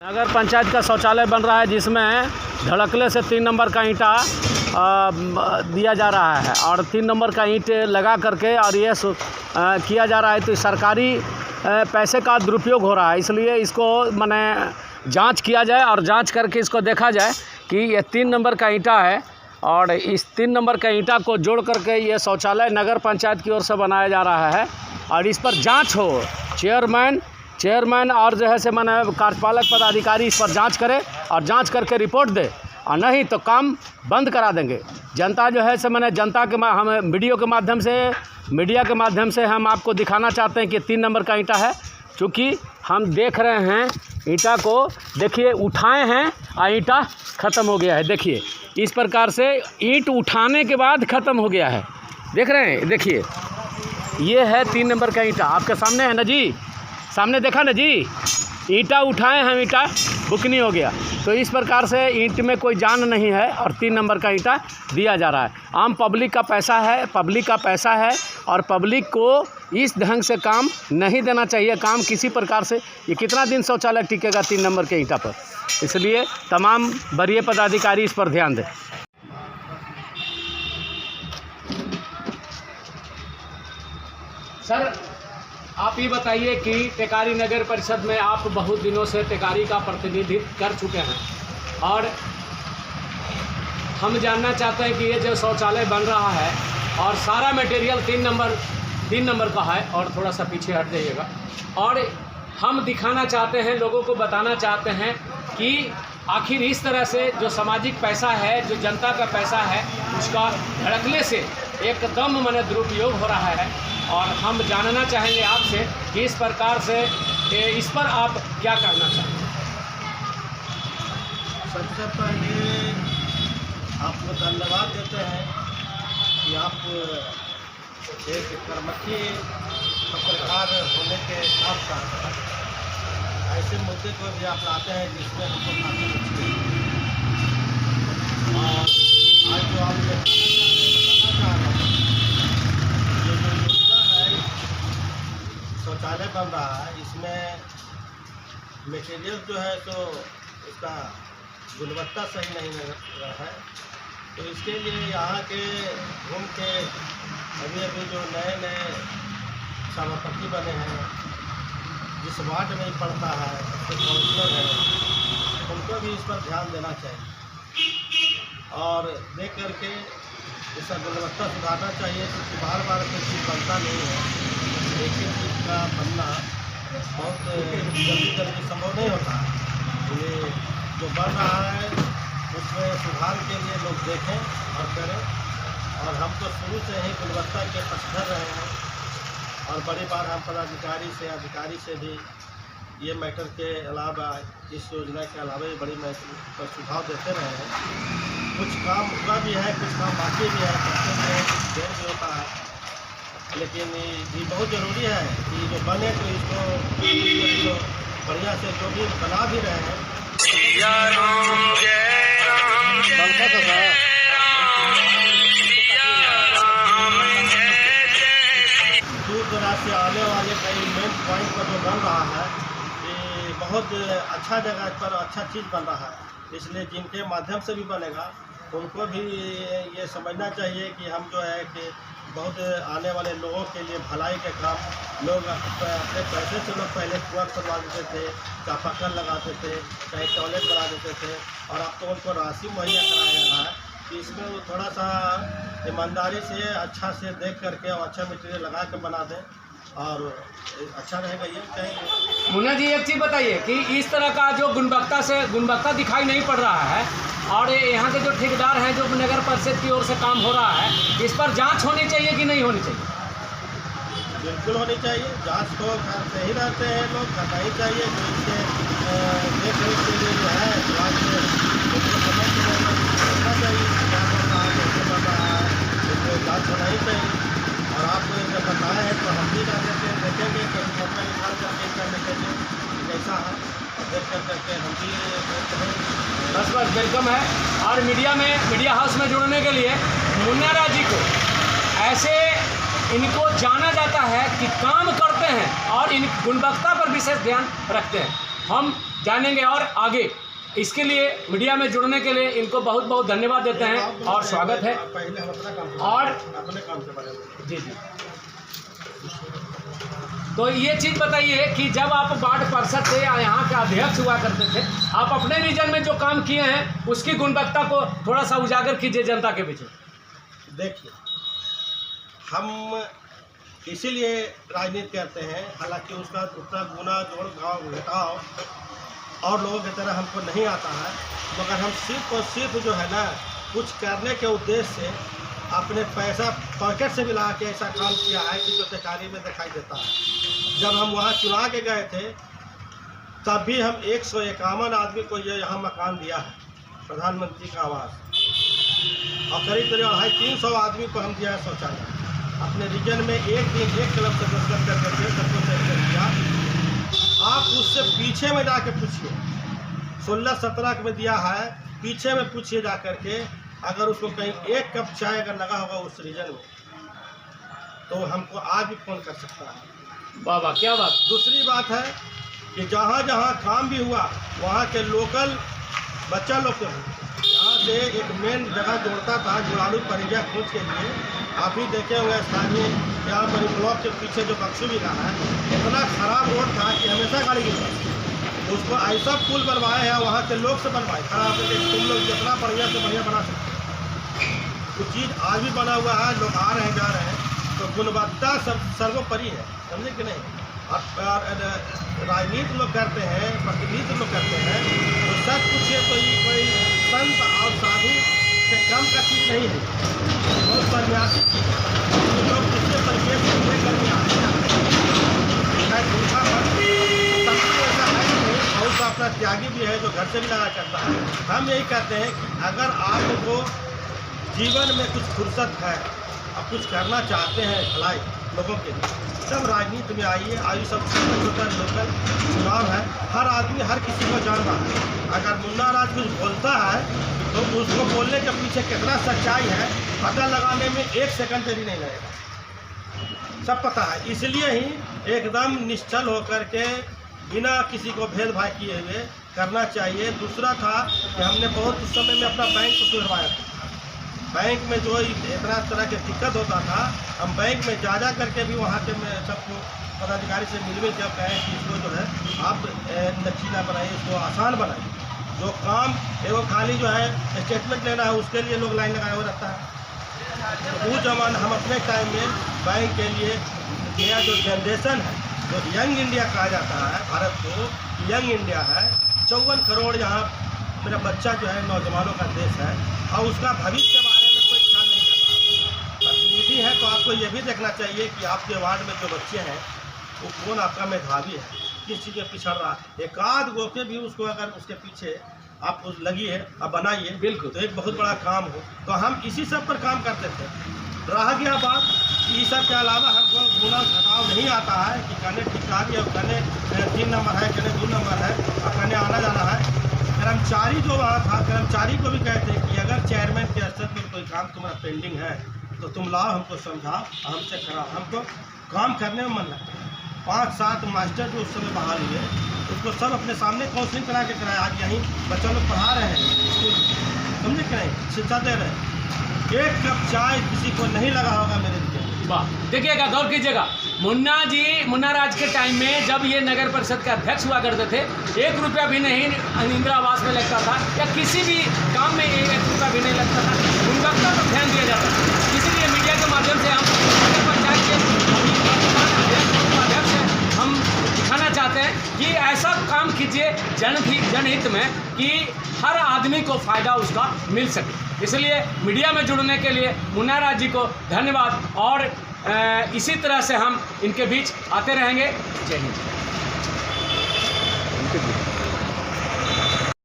नगर पंचायत का शौचालय बन रहा है जिसमें धड़कले से 3 नंबर का ईंटा दिया जा रहा है और 3 नंबर का ईंट लगा करके और ये किया जा रहा है। तो सरकारी पैसे का दुरुपयोग हो रहा है, इसलिए इसको माने जांच किया जाए और जांच करके इसको देखा जाए कि ये 3 नंबर का ईंटा है और इस 3 नंबर का ईंटा को जोड़ करके ये शौचालय नगर पंचायत की ओर से बनाया जा रहा है और इस पर जाँच हो। चेयरमैन और जो है से माने कार्यपालक पदाधिकारी इस पर जांच करे और जांच करके रिपोर्ट दे और नहीं तो काम बंद करा देंगे। जनता जो है से माने जनता के हम मीडिया के माध्यम से हम आपको दिखाना चाहते हैं कि 3 नंबर का ईंटा है। चूँकि हम देख रहे हैं ईंटा को, देखिए उठाए हैं और ईंटा ख़त्म हो गया है। देखिए इस प्रकार से ईंट उठाने के बाद ख़त्म हो गया है। देख रहे हैं, देखिए ये है 3 नंबर का ईंटा, आपके सामने है ना जी, सामने देखा ना जी, ईंटा उठाए हैं, ईंटा बुकनी हो गया। तो इस प्रकार से ईंट में कोई जान नहीं है और 3 नंबर का ईंटा दिया जा रहा है। आम पब्लिक का पैसा है और पब्लिक को इस ढंग से काम नहीं देना चाहिए। काम किसी प्रकार से, ये कितना दिन शौचालय टिकेगा 3 नंबर के ईंटा पर, इसलिए तमाम वरीय पदाधिकारी इस पर ध्यान दें। सर आप ये बताइए कि टेकारी नगर परिषद में आप बहुत दिनों से टेकारी का प्रतिनिधित्व कर चुके हैं और हम जानना चाहते हैं कि ये जो शौचालय बन रहा है और सारा मटेरियल 3 नंबर का है और थोड़ा सा पीछे हट जाइएगा, और हम दिखाना चाहते हैं, लोगों को बताना चाहते हैं कि आखिर इस तरह से जो सामाजिक पैसा है, जो जनता का पैसा है, उसका धड़कले से एकदम माने दुरुपयोग हो रहा है। और हम जानना चाहेंगे आपसे कि इस प्रकार से इस पर आप क्या कहना चाहते हैं। सबसे पहले आपको धन्यवाद देते हैं कि आप एक कर्मठी पत्रकार होने के साथ साथ ऐसे मुद्दे को भी आप लाते हैं जिसमें हमको काफ़ी रुचि है। और आज जो आप बताना चाह रहे हैं, ये जो योजना है शौचालय बन रहा है, इसमें मटेरियल जो है तो उसका गुणवत्ता सही नहीं लग रहा है। तो इसके लिए यहाँ के घूम के अभी जो नए सभापति बने हैं, जिस वार्ड में पड़ता है, जो काउंसलर है, उनको भी इस पर ध्यान देना चाहिए और देख करके इसका गुणवत्ता सुधारना चाहिए, क्योंकि बार बार कोई चीज़ बनता नहीं है। एक ही चीज़ का बनना बहुत जल्दी संभव नहीं होता। ये जो बन रहा है उसमें सुधार के लिए लोग देखें और करें। और हम तो शुरू से ही गुणवत्ता के पक्षधर रहे हैं और बड़ी बार हम अधिकारी से भी ये मैटर के अलावा, इस योजना के अलावा बड़ी मैटर पर सुझाव देते रहे हैं। कुछ काम हुआ भी है, कुछ काम बाकी भी है, देर भी होता है, लेकिन ये बहुत ज़रूरी है कि जो बने तो इसको बढ़िया से जो भी बना भी रहे हैं। दूर दराज से आने वाले कई मेन पॉइंट पर जो बन रहा है, ये बहुत अच्छा जगह पर अच्छा चीज़ बन रहा है। इसलिए जिनके माध्यम से भी बनेगा उनको भी ये समझना चाहिए कि हम जो है कि बहुत आने वाले लोगों के लिए भलाई के काम लोग अपने पैसे से लोग पहले कुआं करवा देते थे, चापाकल लगाते थे, चाहे टॉयलेट बना देते थे, और अब तो उनको राशि मुहैया कराया जा रहा है कि इसमें वो थोड़ा सा ईमानदारी से अच्छा से देख करके और अच्छा मटेरियल लगा के बना दें और अच्छा रहेगा। ये कहेंगे मुन्ना जी, एक चीज़ बताइए कि इस तरह का जो गुणवत्ता दिखाई नहीं पड़ रहा है और यहाँ के जो ठेकेदार हैं, जो नगर परिषद की ओर से काम हो रहा है, इस पर जांच होनी चाहिए कि नहीं होनी चाहिए? बिल्कुल होनी चाहिए। जांच तो करते ही रहते हैं लोग, करना ही चाहिए। जो इसके देख रेख के लिए जो है समय के लिए करना चाहिए, क्या बन रहा है, कैसे बन रहा है, इसको जाँच होना ही चाहिए। और आप जब बताए हैं तो हम भी जा करके देखेंगे, कभी मौका निकाल करके इसका देखेंगे कैसा है, देख करके हम भी बस वेलकम है। और मीडिया हाउस में जुड़ने के लिए मुन्ना राज जी को ऐसे इनको जाना जाता है कि काम करते हैं और इन गुणवत्ता पर विशेष ध्यान रखते हैं। हम जानेंगे और आगे। इसके लिए मीडिया में जुड़ने के लिए इनको बहुत बहुत धन्यवाद देते हैं और स्वागत है। पहले हम अपना काम और अपने काम से बढ़े। जी जी, तो ये चीज़ बताइए कि जब आप वार्ड पार्षद थे या यहाँ के अध्यक्ष हुआ करते थे, आप अपने रीजन में जो काम किए हैं उसकी गुणवत्ता को थोड़ा सा उजागर कीजिए जनता के बीच। देखिए, हम इसीलिए राजनीति करते हैं, हालांकि उसका उतना गुना जोड़ गाँव घटाव और लोगों की तरह हमको नहीं आता है, मगर हम सिर्फ और सिर्फ जो है ना कुछ करने के उद्देश्य से अपने पैसा पॉकेट से मिला के ऐसा काम किया है कि जो दिखाने में दिखाई देता है। जब हम वहाँ चुना के गए थे तब भी हम 151 आदमी को ये यहाँ मकान दिया है, प्रधानमंत्री का आवास, और करीब 250-300 आदमी को हम दिया है शौचालय। अपने रीजन में एक दिन एक क्लब से दस्तखत करके थे, सबको सेलेक्ट किया। आप उससे पीछे में जाके पूछिए, 16-17 में दिया है, पीछे में पूछिए जा करके, अगर उसको कहीं एक कप चाय अगर लगा होगा उस रीजन में तो हमको आज भी फ़ोन कर सकता है। वाह वाह, क्या बात। दूसरी बात है कि जहाँ जहाँ काम भी हुआ वहाँ के लोकल बच्चा लोग के यहाँ से एक मेन जगह जोड़ता था जुड़ालू परिजा खोज के लिए। आप ही देखे हुए स्थानीय यहाँ पर ब्लॉक के पीछे जो बक्सू भी रहा है, इतना ख़राब रोड था कि हमेशा गाड़ी गिरती थी। उसको ऐसा पुल बनवाए हैं वहाँ के लोग से बनवाए, खराब करके तुम लोग जितना बढ़िया से बढ़िया बना सकते हो। कुछ चीज़ आज भी बना हुआ है, लोग आ रहे हैं जा रहे हैं, तो गुणवत्ता सर्वोपरि है, समझे कि नहीं। और राजनीति लोग करते हैं, प्रतिनिधित्व लोग करते हैं, तो सच पूछिए तो ये कोई संत और साधु से कम का चीज़ नहीं है, बहुत सन्यासी चीज़ है। लोग दूसरे परिवेश से लेकर के आते हैं, दूसरा ऐसा है कि नहीं, बहुत सा अपना त्यागी भी है जो घर से भी लगा करता है। हम यही कहते हैं कि अगर आपको जीवन में कुछ फुर्सत है और कुछ करना चाहते हैं भलाई लोगों के लिए, सब राजनीति में आइए। आयु सब छोटा लोकल चुनाव है, हर आदमी हर किसी को जान रहा है। अगर मुन्ना राज कुछ बोलता है तो उसको बोलने के पीछे कितना सच्चाई है पता लगाने में 1 सेकंड देरी नहीं लगेगा, सब पता है। इसलिए ही एकदम निश्चल होकर के बिना किसी को भेदभाव किए हुए करना चाहिए। दूसरा था कि हमने बहुत उस समय में अपना बैंक को सुधरवाया था। बैंक में जो इतना तरह के दिक्कत होता था, हम बैंक में जा करके भी वहाँ के सबको पदाधिकारी से मिलवे जब कहें कि इसको जो है आप लचीला बनाइए, इसको आसान बनाइए। जो काम एवं खाली जो है स्टेटमेंट लेना है उसके लिए लोग लाइन लगाए हुए रहता है। तो वो जमाना हम अपने टाइम में बैंक के लिए नया जो जनरेशन है, जो यंग इंडिया कहा जाता है, भारत को यंग इंडिया है, 54 करोड़ यहाँ मेरा बच्चा जो है नौजवानों का देश है, और उसका भविष्य के बारे में कोई ख्याल नहीं करता। प्रतिनिधि है तो आपको ये भी देखना चाहिए कि आपके वार्ड में जो बच्चे हैं वो कौन आपका मेधावी है, किस चीज़ में पिछड़ रहा है। एक आध गो के भी उसको अगर उसके पीछे आप उस लगी है अब बनाइए, बिल्कुल, तो एक बहुत बड़ा काम हो। तो हम इसी सब पर काम करते थे। रह गया बात कि इस सब के अलावा हमको गुना घटाव नहीं आता है कि कहने ठिकानी और कहने 3 नंबर है, कहने 2 नंबर है, और कहने आना जाना है। कर्मचारी जो वहाँ था, कर्मचारी को भी कहते कि अगर चेयरमैन के स्तर पर कोई काम तुम्हारा पेंडिंग है तो तुम लाओ, हमको समझाओ, हमसे कराओ। हमको काम करने में मन लगता है। 5-7 मास्टर जो उस समय बहाल हुए उसको सब अपने सामने काउंसलिंग करा के कराया। आज यहीं बच्चों लोग पढ़ा रहे हैं स्कूल, समझे कि नहीं, शिक्षा दे रहे हैं। 1 कप चाय किसी को नहीं लगा होगा मेरे लिए। वाह, देखिएगा, गौर कीजिएगा, मुन्ना राज के टाइम में जब ये नगर परिषद के अध्यक्ष हुआ करते थे, 1 रुपया भी नहीं इंदिरा आवास में लगता था या किसी भी काम में 1 रुपया भी नहीं लगता था। गुणवत्ता पर ध्यान दिया जाता था। इसीलिए मीडिया के माध्यम से हम नगर पंचायत के अध्यक्ष हैं, हम दिखाना चाहते हैं कि ऐसा काम कीजिए जनहित में कि हर आदमी को फ़ायदा उसका मिल सके। इसलिए मीडिया में जुड़ने के लिए मुन्ना राज जी को धन्यवाद, और इसी तरह से हम इनके बीच आते रहेंगे। जय हिंद।